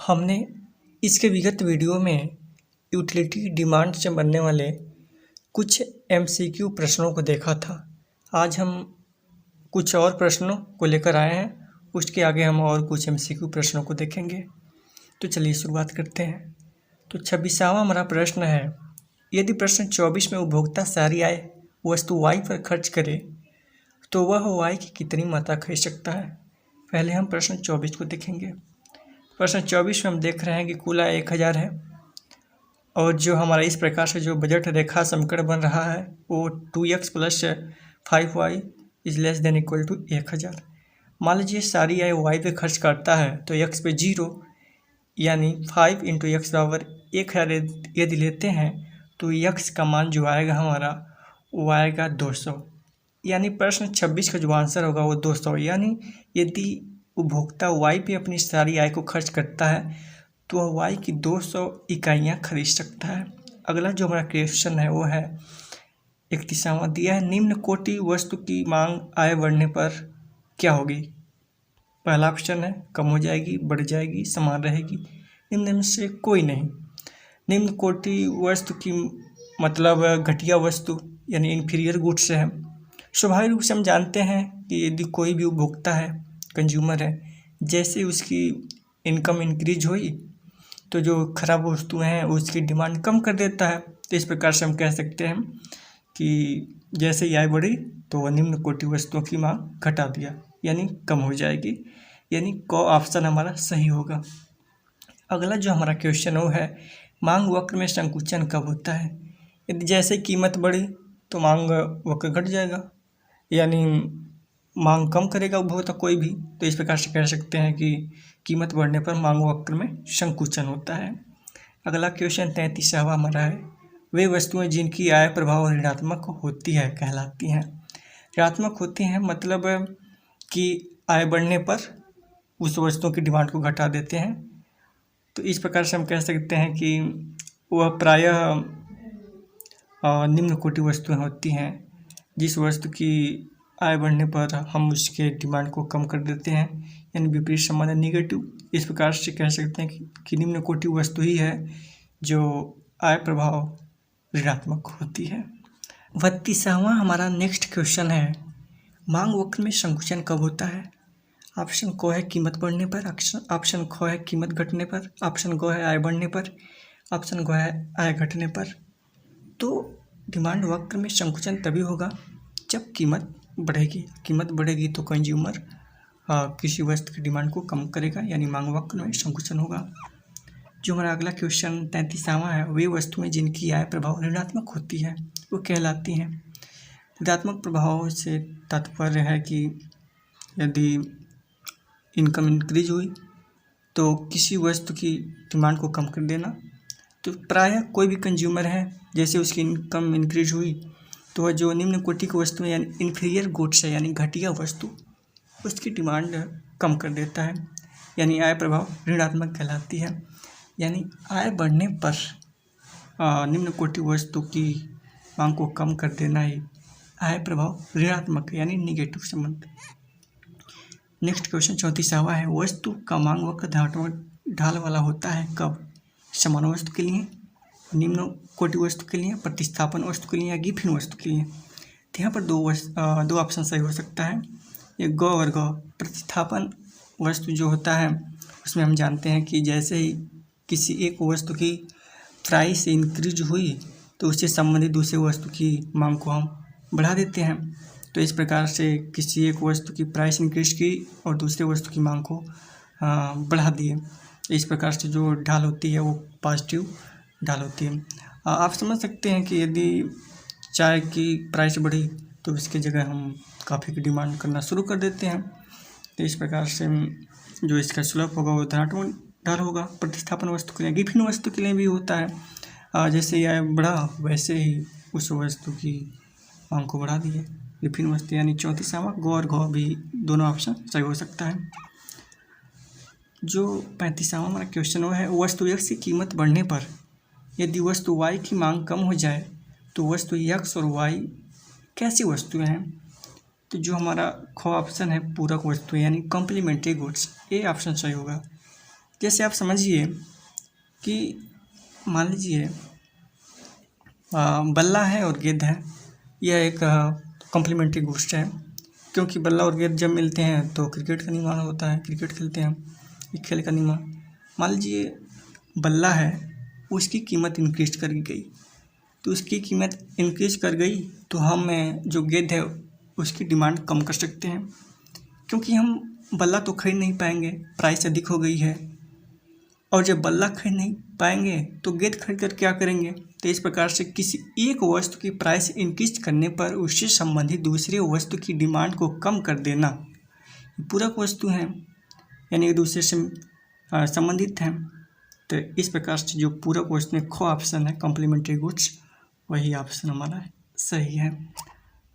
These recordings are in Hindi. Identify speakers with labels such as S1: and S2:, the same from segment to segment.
S1: हमने इसके विगत वीडियो में यूटिलिटी डिमांड से बनने वाले कुछ एमसीक्यू प्रश्नों को देखा था। आज हम कुछ और प्रश्नों को लेकर आए हैं। उसके आगे हम और कुछ एमसीक्यू प्रश्नों को देखेंगे। तो चलिए शुरुआत करते हैं। तो 26वां हमारा प्रश्न है, यदि प्रश्न 24 में उपभोक्ता सारी आय वस्तु Y पर खर्च करे तो वह Y की कितनी मात्रा खरीद सकता है। पहले हम प्रश्न 24 को देखेंगे। प्रश्न 24 में हम देख रहे हैं कि कुल आय 1000 है और जो हमारा इस प्रकार से जो बजट रेखा समीकरण बन रहा है वो 2x + 5y = 1000। मान लीजिए सारी आय y पे खर्च करता है तो x पे 0 यानी 5 × x बराबर 1000 यदि लेते हैं तो x का मान जो आएगा हमारा वो आएगा 200। यानी प्रश्न 26 का जो आंसर होगा वो 200। यानी यदि उपभोक्ता y पे अपनी सारी आय को खर्च करता है तो वह y की 200 इकाइयाँ खरीद सकता है। अगला जो हमारा क्वेश्चन है वो है 31वां दिया है, निम्न कोटि वस्तु की मांग आय बढ़ने पर क्या होगी। पहला ऑप्शन है कम हो जाएगी, बढ़ जाएगी, समान रहेगी। निम्न में से कोई नहीं। निम्न कोटि वस्तु की मतलब घटिया वस्तु यानी इन्फीरियर गुड्स है। स्वाभाविक रूप से हम जानते हैं कि यदि कोई भी उपभोक्ता है, कंज्यूमर है, जैसे उसकी इनकम इंक्रीज हुई तो जो खराब वस्तुएं हैं उसकी डिमांड कम कर देता है। तो इस प्रकार से हम कह सकते हैं कि जैसे ही आय बढ़ी तो वह निम्न कोटि वस्तुओं की मांग घटा दिया यानी कम हो जाएगी। यानी क ऑप्शन हमारा सही होगा। अगला जो हमारा क्वेश्चन वो है, मांग वक्र में संकुचन कब होता है। यदि जैसे कीमत बढ़ी तो मांग वक्र घट जाएगा यानी मांग कम करेगा उपभोक्ता कोई भी। तो इस प्रकार से कह सकते हैं कि कीमत बढ़ने पर मांग वक्र में संकुचन होता है। अगला क्वेश्चन 33वां हमारा है, वे वस्तुएं जिनकी आय प्रभाव ऋणात्मक होती है कहलाती हैं। ऋणात्मक होती हैं मतलब कि आय बढ़ने पर उस वस्तुओं की डिमांड को घटा देते हैं। तो इस प्रकार से हम कह सकते हैं कि वह प्रायः निम्न कोटि वस्तुएं होती हैं जिस वस्तु की आय बढ़ने पर हम उसके डिमांड को कम कर देते हैं यानी विपरीत संबंध निगेटिव। इस प्रकार से कह सकते हैं कि निम्न कोटि वस्तु ही है जो आय प्रभाव ऋणात्मक होती है। 32वां हमारा नेक्स्ट क्वेश्चन है, मांग वक्र में संकुचन कब होता है। ऑप्शन क है कीमत बढ़ने पर, ऑप्शन ख है कीमत घटने पर, ऑप्शन ग है आय बढ़ने पर, ऑप्शन ग है आय घटने पर। तो डिमांड वक्र में संकुचन तभी होगा जब कीमत बढ़ेगी। कीमत बढ़ेगी तो कंज्यूमर किसी वस्तु की डिमांड को कम करेगा यानी मांग वक्र में संकुचन होगा। जो हमारा अगला क्वेश्चन 33वां है, वे वस्तुएं जिनकी आय प्रभाव ऋणात्मक होती है वो कहलाती हैं। ऋणात्मक प्रभाव से तात्पर्य है कि यदि इनकम इंक्रीज हुई तो किसी वस्तु की डिमांड को कम कर देना। तो प्रायः कोई भी कंज्यूमर है जैसे उसकी इनकम इंक्रीज हुई तो वह जो निम्न कोटि की वस्तु यानी इन्फीरियर गुड्स है यानी घटिया वस्तु उसकी डिमांड कम कर देता है यानी आय प्रभाव ऋणात्मक कहलाती है। यानी आय बढ़ने पर निम्न कोटि वस्तु की मांग को कम कर देना ही आय प्रभाव ऋणात्मक यानी निगेटिव संबंध। नेक्स्ट क्वेश्चन 34वां है, वस्तु का मांग वक्र धनात्मक ढाल वाला होता है कब। समान वस्तु के लिए, निम्न कोटि वस्तु के लिए, प्रतिस्थापन वस्तु के लिए या गिफिन वस्तु के लिए। तो यहाँ पर दो ऑप्शन सही हो सकता है, एक ग और ग। प्रतिस्थापन वस्तु जो होता है उसमें हम जानते हैं कि जैसे ही किसी एक वस्तु की प्राइस इंक्रीज हुई तो उससे संबंधित दूसरे वस्तु की मांग को हम बढ़ा देते हैं। तो इस प्रकार से किसी एक वस्तु की प्राइस इंक्रीज की और दूसरे वस्तु की मांग को बढ़ा दिए। इस प्रकार से जो ढाल होती है वो पॉजिटिव ढाल होती है। आप समझ सकते हैं कि यदि चाय की प्राइस बढ़ी तो इसकी जगह हम कॉफ़ी की डिमांड करना शुरू कर देते हैं। तो इस प्रकार से जो इसका स्लोप होगा वो धनात्मक ढाल होगा। प्रतिस्थापन वस्तु के लिए, गिफिन वस्तु के लिए भी होता है, जैसे ही आय बढ़ा वैसे ही उस वस्तु की मांग को बढ़ा दिए। गिफिन वस्तु यानी 34वां ग और घ भी दोनों ऑप्शन सही हो सकता है। जो 35वां हमारा क्वेश्चन वो है, वस्तु x की कीमत बढ़ने पर यदि वस्तु y की मांग कम हो जाए तो वस्तु x और y कैसी वस्तुएं हैं। तो जो हमारा ख ऑप्शन है पूरक वस्तुएं यानी कॉम्प्लीमेंट्री गुड्स, ये ऑप्शन सही होगा। जैसे आप समझिए कि मान लीजिए बल्ला है और गेंद है, यह एक कॉम्प्लीमेंट्री गोष्ट है, क्योंकि बल्ला और गेंद जब मिलते हैं तो क्रिकेट का निर्माण होता है, क्रिकेट खेलते हैं, एक खेल का निर्माण। मान लीजिए बल्ला है, उसकी कीमत इंक्रीज कर गई, तो उसकी कीमत इंक्रीज कर गई तो हम जो गेंद है उसकी डिमांड कम कर सकते हैं, क्योंकि हम बल्ला तो खरीद नहीं पाएंगे, प्राइस अधिक हो गई है। और जब बल्ला खरीद नहीं पाएंगे तो गेंद खरीद कर क्या करेंगे। तो इस प्रकार से किसी एक वस्तु की प्राइस इंक्रीज करने पर उससे संबंधित दूसरे वस्तु की डिमांड को कम कर देना, पूरक वस्तु हैं, यानी एक दूसरे से संबंधित हैं। तो इस प्रकार से जो पूरक वस्तु में ख ऑप्शन है कॉम्प्लीमेंट्री गुड्स, वही ऑप्शन हमारा सही है।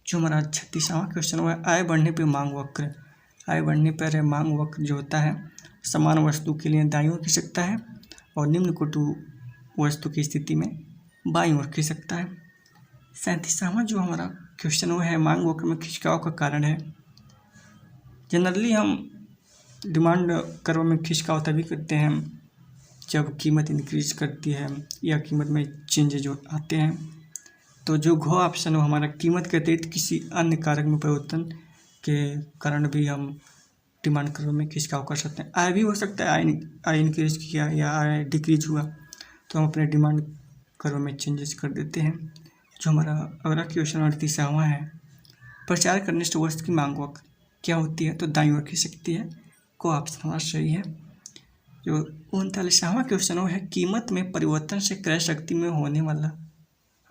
S1: जो हमारा 36वां क्वेश्चन हुआ है, आय बढ़ने पर मांग वक्र। आय बढ़ने पर मांग वक्र जो होता है समान वस्तु के लिए दाईं ओर खिसक सकता है और निम्न कोटि वस्तु की स्थिति में बाईं ओर खिसक सकता है। 37वां जो हमारा क्वेश्चन वो है, मांग वक्र में खिंचाव का कारण है। जनरली हम डिमांड कर्व में खिंचाव तभी करते हैं जब कीमत इंक्रीज करती है या कीमत में चेंज जो आते हैं। तो जो घ ऑप्शन हो हमारा, कीमत के अतिरिक्त किसी अन्य कारक में परिवर्तन के कारण भी हम डिमांड कर्व में खिंचाव कर सकते हैं। आय भी हो सकता है, आय इंक्रीज किया या आय डिक्रीज हुआ तो हम अपने डिमांड कर्व में चेंजेस कर देते हैं। जो हमारा अगला क्वेश्चन 38वां है, प्रचार करने से वस्तु की मांग वक्र क्या होती है, तो दाईं ओर खिसकती है। को ऑप्शन हमारा सही है। जो 39वां क्वेश्चन वो है, कीमत में परिवर्तन से क्रय शक्ति में होने वाला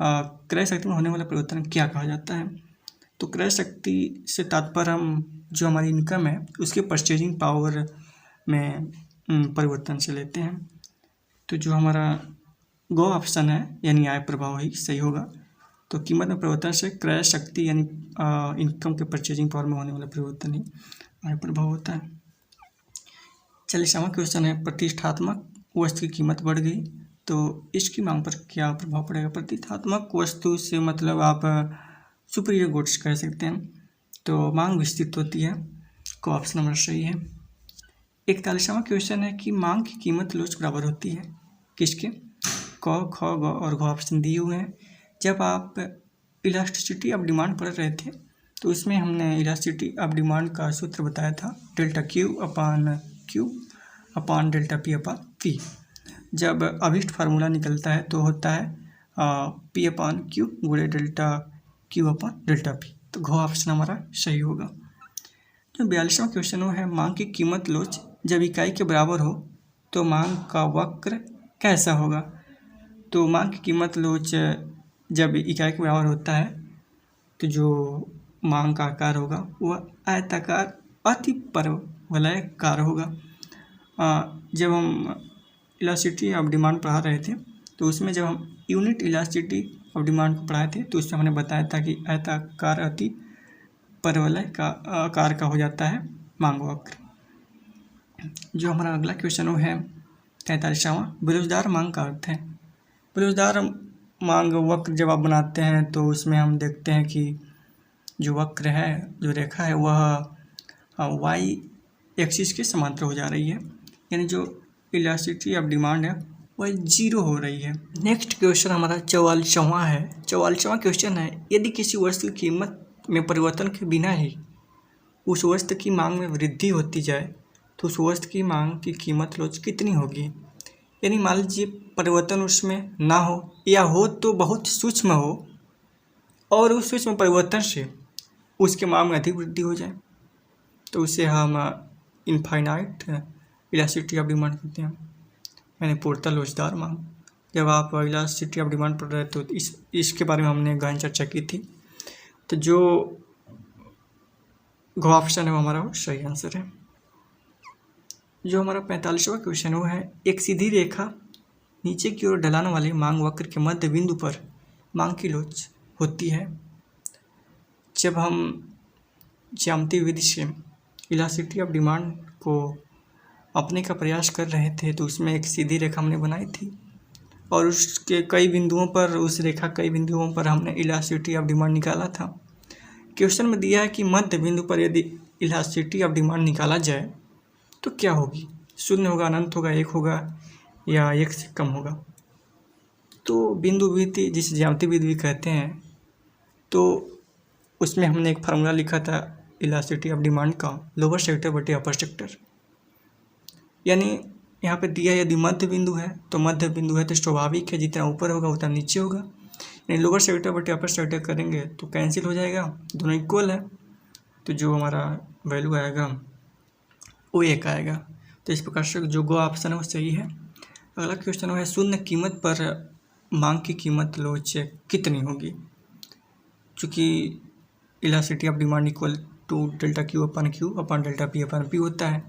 S1: परिवर्तन क्या कहा जाता है। तो क्रय शक्ति से तात्पर्य हम जो हमारी इनकम है उसके परचेजिंग पावर में परिवर्तन से लेते हैं। तो जो हमारा गो ऑप्शन है यानी आय प्रभाव ही सही होगा। तो कीमत में परिवर्तन से क्रय शक्ति यानी इनकम के परचेजिंग पावर में होने वाला परिवर्तन ही आय प्रभाव होता है। 40वां क्वेश्चन है, प्रतिष्ठात्मक वस्तु की कीमत बढ़ गई तो इसकी मांग पर क्या प्रभाव पड़ेगा। प्रतिष्ठात्मक वस्तु से मतलब आप सुपीरियर गुड्स कह सकते हैं। तो मांग विस्तृत होती है। को ऑप्शन नंबर सही है। 41वां क्वेश्चन है कि मांग की कीमत लोच बराबर होती है किसके। क ख ग और घ ऑप्शन दिए हुए हैं। जब आप इलास्टिसिटी ऑफ डिमांड पढ़ रहे थे तो इसमें हमने इलास्टिसिटी ऑफ डिमांड का सूत्र बताया था, delta Q upon delta P upon P. जब अभिष्ट फार्मूला निकलता है तो होता है पी अपान क्यू गुणे delta Q upon delta P. तो घ ऑप्शन हमारा सही होगा। जो 42वां क्वेश्चन वो है, मांग की कीमत लोच जब इकाई के बराबर हो तो मांग का वक्र कैसा होगा। तो मांग की कीमत लोच जब इकाई के बराबर होता है तो जो मांग का आकार होगा वह आयताकार अति परवलयाकार होगा। जब हम इलास्टिसिटी ऑफ डिमांड पढ़ा रहे थे तो उसमें जब हम यूनिट इलास्टिसिटी ऑफ डिमांड को पढ़ाए थे तो उसमें हमने बताया था कि आयताकार अति परवलय का आकार का हो जाता है मांग वक्र। जो हमारा अगला क्वेश्चन वो है 43वां, बेरोजगार मांग का अर्थ है। बेरोजगार मांग वक्र जब आप बनाते हैं तो उसमें हम देखते हैं कि जो वक्र है, जो रेखा है वह वाई एक्सिस के समांतर हो जा रही है, यानी जो इलास्टिसिटी ऑफ डिमांड है वह 0 हो रही है। नेक्स्ट क्वेश्चन हमारा 44वां है। 44वां क्वेश्चन है, यदि किसी वस्तु की कीमत में परिवर्तन के बिना ही उस वस्तु की मांग में वृद्धि होती जाए तो उस वस्तु की मांग की कीमत लोच कितनी होगी। यानी मान लीजिए परिवर्तन उसमें ना हो या हो तो बहुत सूक्ष्म हो और उस सूक्ष्म परिवर्तन से उसके मांग में अधिक वृद्धि हो जाए तो उसे हम इनफाइनाइट इलास्टिसिटी ऑफ डिमांड कहते हैं, यानी पूर्णतः लोचदार मांग। जब आप इलास्टिसिटी ऑफ डिमांड पढ़ रहे तो इसके बारे में हमने गहन चर्चा की थी। तो जो घ ऑप्शन है वो हमारा सही आंसर है। जो हमारा 45वां क्वेश्चन वो है, एक सीधी रेखा नीचे की ओर ढलान वाले मांग वक्र के मध्य बिंदु पर मांग की लोच होती है। जब हम ज्यामितीय विधि से इलास्टिसिटी ऑफ डिमांड को अपने का प्रयास कर रहे थे तो उसमें एक सीधी रेखा हमने बनाई थी और उसके कई बिंदुओं पर हमने इलास्टिसिटी ऑफ डिमांड निकाला था। क्वेश्चन में दिया है कि मध्य बिंदु पर यदि इलास्टिसिटी ऑफ डिमांड निकाला जाए तो क्या होगी। शून्य होगा, अनंत होगा, एक होगा या एक से कम होगा। तो बिंदु विधि जिसे ज्यामितीय विधि भी कहते हैं, तो उसमें हमने एक फार्मूला लिखा था इलास्टिसिटी ऑफ डिमांड का, लोअर सेक्टर बटे अपर सेक्टर। यानी यहाँ पे दिया यदि मध्य बिंदु है तो मध्य बिंदु है तो स्वाभाविक है जितना ऊपर होगा उतना नीचे होगा। यानी लोअर सेक्टर बटे अपर सेक्टर करेंगे तो कैंसिल हो जाएगा, दोनों इक्वल है, तो जो हमारा वैल्यू आएगा वो एक आएगा। तो इस प्रकार से जो गो ऑप्शन है वो सही है। अगला क्वेश्चन है शून्य कीमत पर मांग की कीमत लोच कितनी होगी। चूँकि elasticity of demand equal to delta Q upon delta P upon P होता है।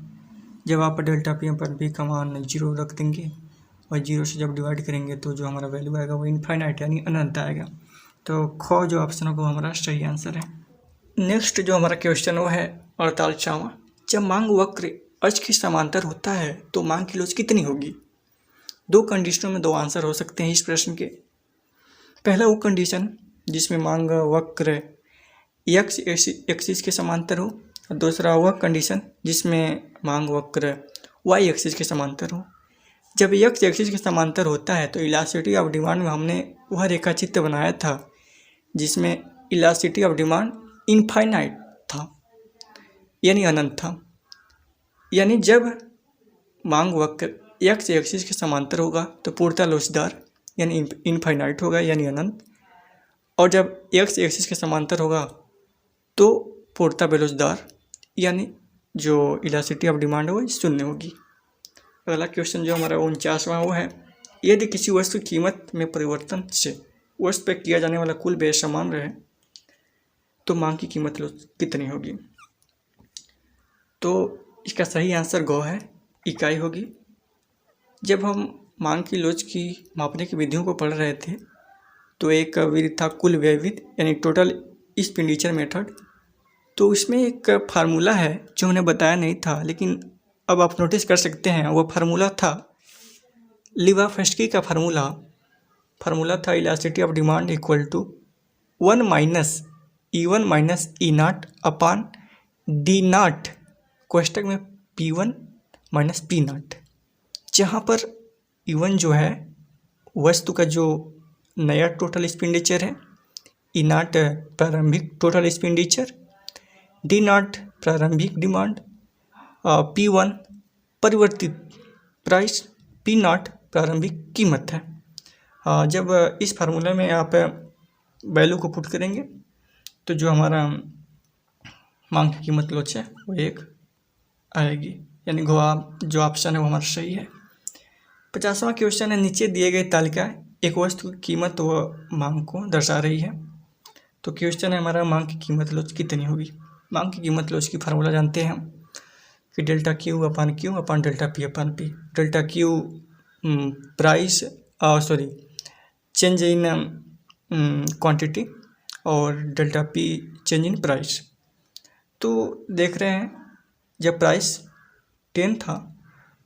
S1: जब आप डेल्टा पी अपन पी का मान 0 रख देंगे और 0 से जब डिवाइड करेंगे तो जो हमारा वैल्यू आएगा वो इनफाइनाइट यानी अनंत आएगा। तो ख जो ऑप्शन होगा वो हमारा सही आंसर है। नेक्स्ट जो हमारा क्वेश्चन वो है 48वां, जब मांग वक्र अक्ष के समांतर होता है तो मांग की लोच कितनी होगी। दो कंडीशनों में दो आंसर हो सकते हैं इस प्रश्न के। पहला वो कंडीशन जिसमें मांग वक्र एक्स एक्सिस के समांतर हो, और दूसरा वह कंडीशन जिसमें मांग वक्र वाई एक्सिस के समांतर हो। जब एक्स एक्सिस के समांतर होता है तो इलास्टिसिटी ऑफ डिमांड में हमने वह रेखा चित्र बनाया था जिसमें इलास्टिसिटी ऑफ डिमांड इनफाइनाइट था यानी अनंत था। यानी जब मांग वक्र एक्स एक्सिस के समांतर होगा तो पूर्णतः लोचदार यानी इनफाइनाइट होगा यानी अनंत, और जब एक्स एक्सिस के समांतर होगा तो पूर्णतः बेलोचदार यानी जो इलास्टिसिटी ऑफ डिमांड है वो शून्य होगी। अगला क्वेश्चन जो हमारा 49वां वो है, यदि किसी वस्तु की कीमत में परिवर्तन से वस्तु पर किया जाने वाला कुल व्यय समान रहे तो मांग की कीमत कितनी होगी। तो इसका सही आंसर गौ है, इकाई होगी। जब हम मांग की लोच की मापने की विधियों को पढ़ रहे थे तो एक विधि था कुल व्यय विधि यानी टोटल एक्सपेंडिचर मेथड। तो इसमें एक फार्मूला है जो हमने बताया नहीं था, लेकिन अब आप नोटिस कर सकते हैं वो फार्मूला था लिवाफस्की का फार्मूला था elasticity of demand equal to 1 minus E1 minus E0 upon D0 कोष्टक में P1 माइनस P0, जहाँ पर E1 जो है वस्तु का जो नया टोटल एक्सपेंडिचर है, E0 प्रारंभिक टोटल एक्सपेंडिचर, D0 प्रारंभिक डिमांड, P1 परिवर्तित प्राइस, P0 प्रारंभिक कीमत है। जब इस फार्मूले में आप वैल्यू को पुट करेंगे तो जो हमारा मांग की कीमत लोच है वो एक आएगी, यानी जो ऑप्शन है वो हमारा सही है। 50वां क्वेश्चन है, नीचे दिए गए तालिका एक वस्तु की कीमत व मांग को दर्शा रही है। तो क्वेश्चन है हमारा मांग की कीमत लोच कितनी होगी। मांग की कीमत लोच की फार्मूला जानते हैं हम कि delta Q upon delta P upon P. Delta Q price change in quantity और delta P change in price. तो देख रहे हैं जब प्राइस 10 था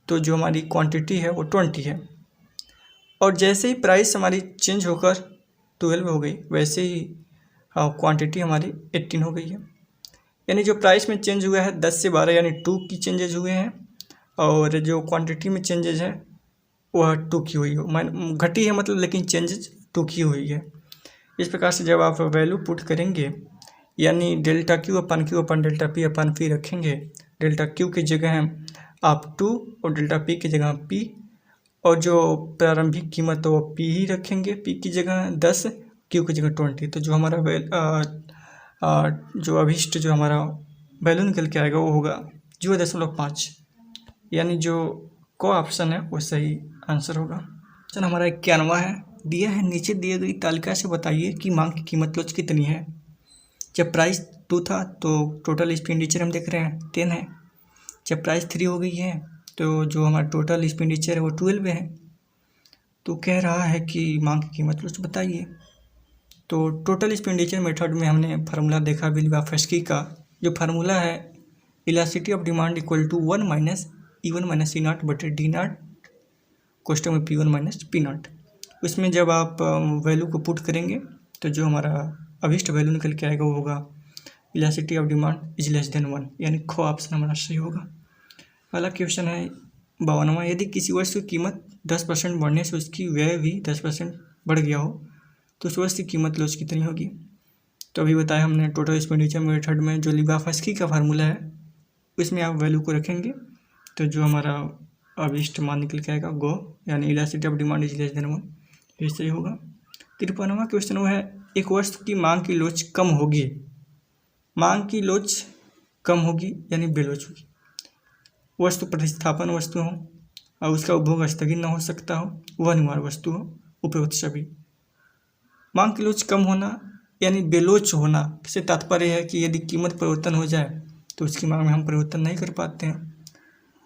S1: तो जो हमारी क्वांटिटी है वो 20 है, और जैसे ही प्राइस हमारी चेंज होकर 12 हो गई वैसे ही क्वांटिटी हमारी 18 हो गई है। यानी जो प्राइस में चेंज हुआ है 10 से 12 यानी 2 की चेंजेज हुए हैं, और जो क्वांटिटी में चेंजेज है वह 2 की हुई हो, घटी है मतलब, लेकिन चेंजेज 2 की हुई है। इस प्रकार से जब आप वैल्यू पुट करेंगे यानी delta Q upon delta P upon P रखेंगे, डेल्टा क्यू की जगह आप 2 और डेल्टा पी की जगह p, और जो प्रारंभिक कीमत है वो p ही रखेंगे, p की जगह 10, q की जगह 20। तो जो हमारा जो अभिष्ट जो हमारा वैल्यू निकल के आएगा वो होगा 0.5, यानी जो को ऑप्शन है वो सही आंसर होगा। चलो हमारा 91वां है, दिया है नीचे दिए गई तालिका से बताइए कि मांग की कीमत लोच कितनी है। जब प्राइस 2 था तो टोटल एक्सपेंडिचर हम देख रहे हैं 10 है। जब प्राइस 3 हो गई है तो जो हमारा टोटल एक्सपेंडिचर है वो 12 है। तो कह रहा है कि मांग की कीमत लोच बताइए। तो टोटल एक्सपेंडिचर मेथड में हमने फार्मूला देखा लिवाफस्की का, जो फार्मूला है elasticity of demand equal to 1 minus E1 minus E0 बटे D0 कोष्टक में P1 माइनस P0। उसमें जब आप वैल्यू को पुट करेंगे तो जो हमारा अभिष्ट वैल्यू निकल के आएगा वो होगा elasticity of demand is less than 1, यानी ख ऑप्शन हमारा सही होगा। अगला क्वेश्चन है 52वां, यदि किसी वस्तु की कीमत 10% बढ़ने से उसकी व्यय भी 10% बढ़ गया हो तो उस वस्तु की कीमत लॉस कितनी होगी। तो अभी बताया हमने टोटल एक्सपेंडिचर मेथड में जो लिबाफस्की का फार्मूला है उसमें आप वैल्यू को रखेंगे तो जो हमारा अभिष्ट मान निकल के आएगा गो, यानी elasticity of demand is less than 1, ये सही होगा। 53वां क्वेश्चन वो है, एक वस्तु की मांग की लोच कम होगी, मांग की लोच कम होगी यानी बेलोच होगी, वस्तु प्रतिस्थापन वस्तु हो और उसका उपभोग स्थगित न हो सकता हो, वह अनिवार्य वस्तु हो, उपरोक्त सभी। मांग की लोच कम होना यानी बेलोच होना से तात्पर्य है कि यदि कीमत परिवर्तन हो जाए तो उसकी मांग में हम परिवर्तन नहीं कर पाते हैं।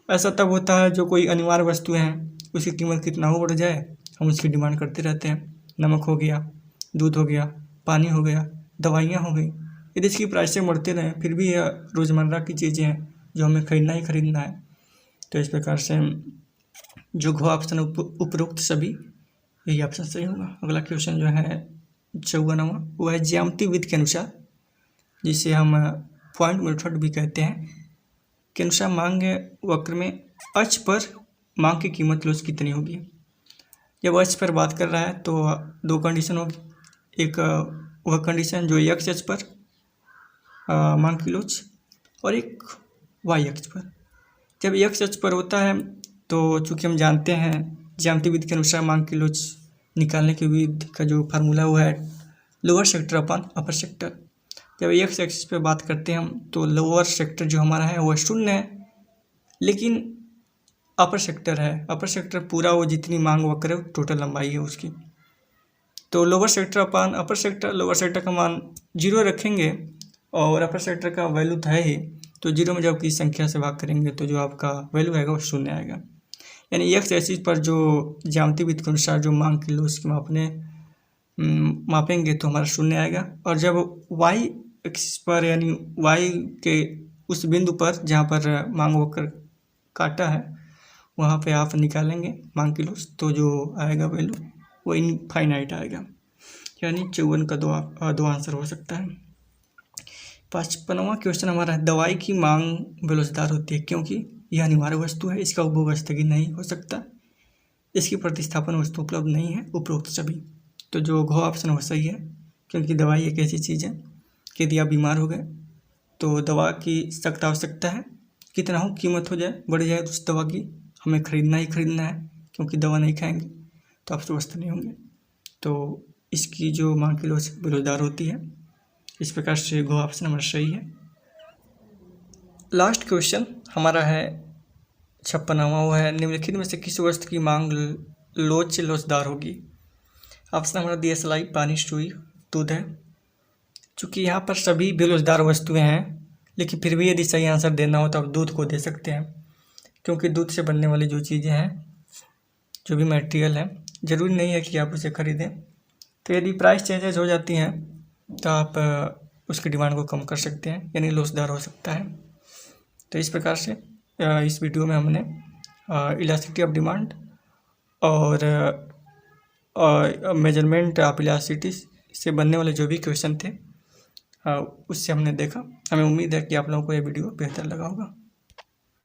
S1: ऐसा तब होता है जो कोई अनिवार्य वस्तु है उसकी कीमत कितना हो बढ़ जाए हम उसकी डिमांड करते रहते हैं। नमक हो गया, दूध हो गया, पानी हो गया, दवाइयाँ हो गई, यदि इसकी प्राइसें बढ़ते रहें फिर भी यह रोज़मर्रा की चीज़ें हैं जो हमें खरीदना ही खरीदना है। तो इस प्रकार से जो घ ऑप्शन उपरोक्त सभी, यही ऑप्शन सही होगा। अगला क्वेश्चन जो है 54वां, वो है ज्यामिति विधि के अनुसार, जिसे हम पॉइंट मेथड भी कहते हैं, के अनुसार मांग वक्र में अक्ष पर मांग की कीमत लॉस कितनी होगी। जब अक्ष पर बात कर रहा है तो दो कंडीशन होगी, एक वह कंडीशन जो एक्स अक्ष पर मांग की लोच और एक वाई अक्ष पर। जब एक्स अक्ष पर होता है तो चूँकि हम जानते हैं ज्यामिति विधि के अनुसार मांग की लोच निकालने की विधि का जो फार्मूला वो है लोअर सेक्टर अपॉन अपर सेक्टर। जब एक्स एक्सिस पे बात करते हैं हम तो लोअर सेक्टर जो हमारा है वो 0 है, लेकिन अपर सेक्टर है, अपर सेक्टर पूरा वो जितनी मांग वक्र है टोटल लंबाई है उसकी। तो लोअर सेक्टर अपॉन अपर सेक्टर, लोअर सेक्टर का मान 0 रखेंगे और अपर सेक्टर का वैल्यू था ही, तो 0 में जब किसी संख्या से भाग करेंगे तो जो आपका वैल्यू आएगा वो 0 आएगा। यानी एक्स एक्सिस पर जो ज्यामिति विधि के अनुसार जो मांग की लोच की मापेंगे तो हमारा 0 आएगा। और जब वाई एक्सिस पर यानी वाई के उस बिंदु पर जहाँ पर मांग वक्र काटा है वहाँ पे आप निकालेंगे मांग की लोच तो जो आएगा वैल्यू वो इनफाइनाइट आएगा। यानी 54 का दो आंसर हो सकता है। 55वां क्वेश्चन हमारा है, दवाई की मांग बेलोचदार होती है क्योंकि यह अनिवार्य वस्तु है, इसका उपभोग स्थगित नहीं हो सकता, इसकी प्रतिस्थापन वस्तु उपलब्ध नहीं है, उपरोक्त सभी। तो जो घ ऑप्शन हो सही है, क्योंकि दवाई एक ऐसी चीज़ है कि यदि आप बीमार हो गए तो दवा की सख्त आवश्यकता है, कितना हो कीमत हो जाए बढ़ जाए तो उस दवा की हमें खरीदना ही खरीदना है, क्योंकि दवा नहीं खाएंगे तो आप स्वस्थ नहीं होंगे। तो इसकी जो मांग की लोच बेरोजगार होती है। इस प्रकार से घ ऑप्शन हमारा सही है। लास्ट क्वेश्चन हमारा है 56वां, वो है निम्नलिखित में से किस वस्तु की मांग लोचदार होगी। ऑप्शन हमारा दिया सलाई, पानी, सुई, दूध है। चूँकि यहाँ पर सभी बेलोचदार वस्तुएं हैं, लेकिन फिर भी यदि सही आंसर देना हो तो आप दूध को दे सकते हैं, क्योंकि दूध से बनने वाली जो चीज़ें हैं, जो भी मटेरियल है, ज़रूरी नहीं है कि आप उसे खरीदें। तो यदि प्राइस चेंजेस हो जाती हैं तो आप उसकी डिमांड को कम कर सकते हैं, यानी लोचदार हो सकता है। तो इस प्रकार से इस वीडियो में हमने इलास्टिसिटी ऑफ डिमांड और मेजरमेंट ऑफ इलास्टिसिटी से बनने वाले जो भी क्वेश्चन थे उससे हमने देखा। हमें उम्मीद है कि आप लोगों को यह वीडियो बेहतर लगा होगा।